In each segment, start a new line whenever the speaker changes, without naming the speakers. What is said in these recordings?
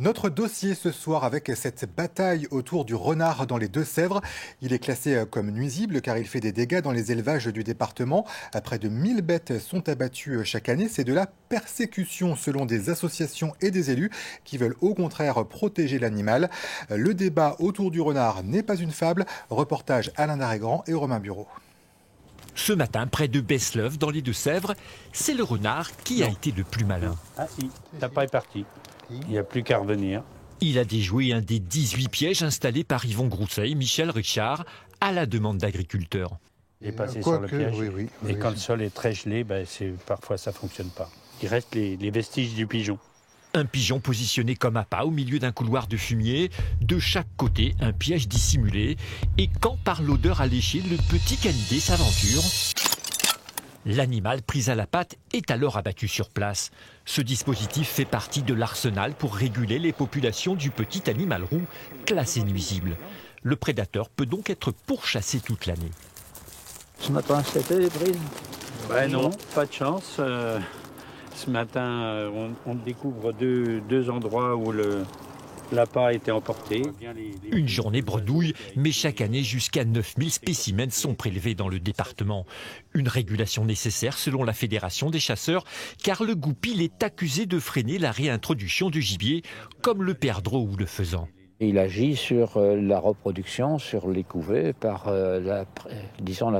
Notre dossier ce soir avec cette bataille autour du renard dans les Deux-Sèvres. Il est classé comme nuisible car il fait des dégâts dans les élevages du département. Près de 1000 bêtes sont abattues chaque année. C'est de la persécution selon des associations et des élus qui veulent au contraire protéger l'animal. Le débat autour du renard n'est pas une fable. Reportage Alain Darégrand et Romain Bureau.
Ce matin, près de Beslev, dans les Deux-Sèvres, c'est le renard qui a été le plus malin.
Ah si, Tapa est parti. Il n'y a plus qu'à revenir.
Il a déjoué un des 18 pièges installés par Yvon Grousset et Michel Richard à la demande d'agriculteurs.
Il est passé sur le piège.
Oui,
et quand le sol est très gelé, parfois ça ne fonctionne pas. Il reste les vestiges du pigeon.
Un pigeon positionné comme appât au milieu d'un couloir de fumier. De chaque côté, un piège dissimulé. Et quand par l'odeur alléchée, le petit canidé s'aventure, l'animal pris à la patte est alors abattu sur place. Ce dispositif fait partie de l'arsenal pour réguler les populations du petit animal roux, classé nuisible. Le prédateur peut donc être pourchassé toute l'année.
Ce matin, c'était les brises?
Non, pas de chance. Ce matin, on découvre deux endroits où l'appât a été emporté.
Une journée bredouille, mais chaque année, jusqu'à 9000 spécimens sont prélevés dans le département. Une régulation nécessaire selon la Fédération des chasseurs, car le goupil est accusé de freiner la réintroduction du gibier, comme le perdreau ou le faisan.
Il agit sur la reproduction, sur les couvées, par la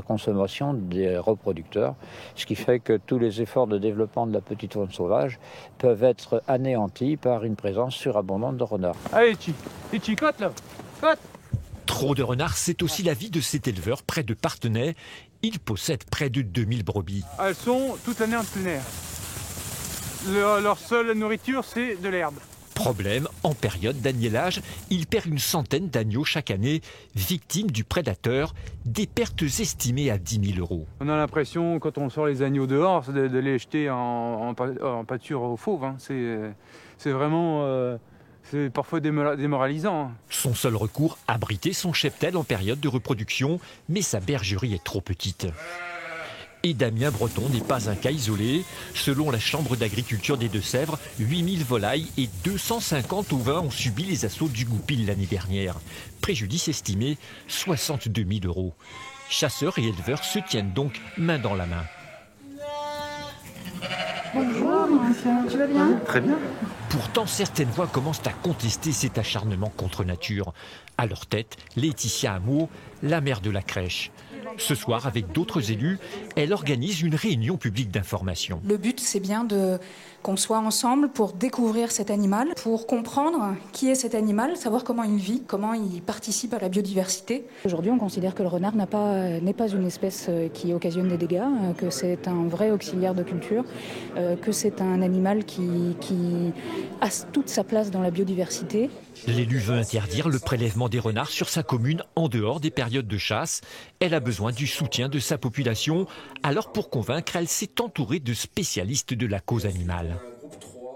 consommation des reproducteurs, ce qui fait que tous les efforts de développement de la petite faune sauvage peuvent être anéantis par une présence surabondante de renards.
Allez, cote là, cote.
Trop de renards, c'est aussi la vie de cet éleveur près de Parthenay. Il possède près de 2000 brebis.
Elles sont toute l'année en plein air. Leur seule nourriture, c'est de l'herbe.
Problème, en période d'agnellage, il perd une centaine d'agneaux chaque année, victime du prédateur, des pertes estimées à 10 000 euros.
On a l'impression, quand on sort les agneaux dehors, de les jeter en pâture aux fauves. Hein. C'est vraiment c'est parfois démoralisant. Hein.
Son seul recours, abriter son cheptel en période de reproduction, mais sa bergerie est trop petite. Et Damien Breton n'est pas un cas isolé. Selon la Chambre d'agriculture des Deux-Sèvres, 8000 volailles et 250 ovins ont subi les assauts du goupil l'année dernière. Préjudice estimé 62 000 euros. Chasseurs et éleveurs se tiennent donc main dans la main.
Bonjour, tu vas bien?
Très bien.
Pourtant, certaines voix commencent à contester cet acharnement contre nature. À leur tête, Laetitia Hameau, la mère de la crèche. Ce soir, avec d'autres élus, elle organise une réunion publique d'information.
Le but, c'est bien qu'on soit ensemble pour découvrir cet animal, pour comprendre qui est cet animal, savoir comment il vit, comment il participe à la biodiversité. Aujourd'hui, on considère que le renard n'est pas une espèce qui occasionne des dégâts, que c'est un vrai auxiliaire de culture, que c'est un animal qui a toute sa place dans la biodiversité.
L'élu veut interdire le prélèvement des renards sur sa commune en dehors des périodes de chasse. Elle a besoin du soutien de sa population. Alors pour convaincre, elle s'est entourée de spécialistes de la cause animale.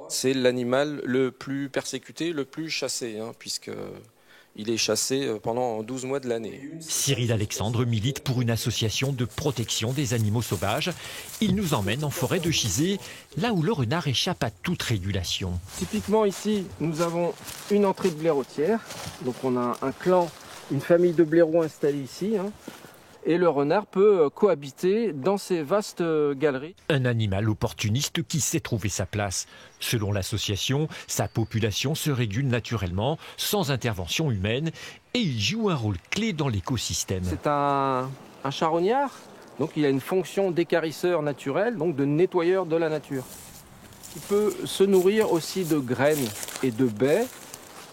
C'est l'animal le plus persécuté, le plus chassé, puisque il est chassé pendant 12 mois de l'année.
Cyril Alexandre milite pour une association de protection des animaux sauvages. Il nous emmène en forêt de Chizé, là où le renard échappe à toute régulation.
Typiquement ici, nous avons une entrée de blaireautière. Donc on a un clan, une famille de blaireaux installés ici. Et le renard peut cohabiter dans ces vastes galeries.
Un animal opportuniste qui sait trouver sa place. Selon l'association, sa population se régule naturellement, sans intervention humaine, et il joue un rôle clé dans l'écosystème.
C'est un charognard, donc il a une fonction d'écarisseur naturel, donc de nettoyeur de la nature. Il peut se nourrir aussi de graines et de baies,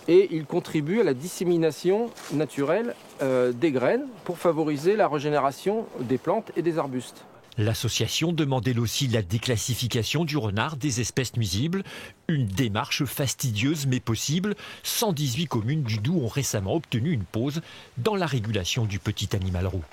et il contribue à la dissémination naturelle des graines pour favoriser la régénération des plantes et des arbustes.
L'association demande elle aussi la déclassification du renard des espèces nuisibles, une démarche fastidieuse mais possible. 118 communes du Doubs ont récemment obtenu une pause dans la régulation du petit animal roux.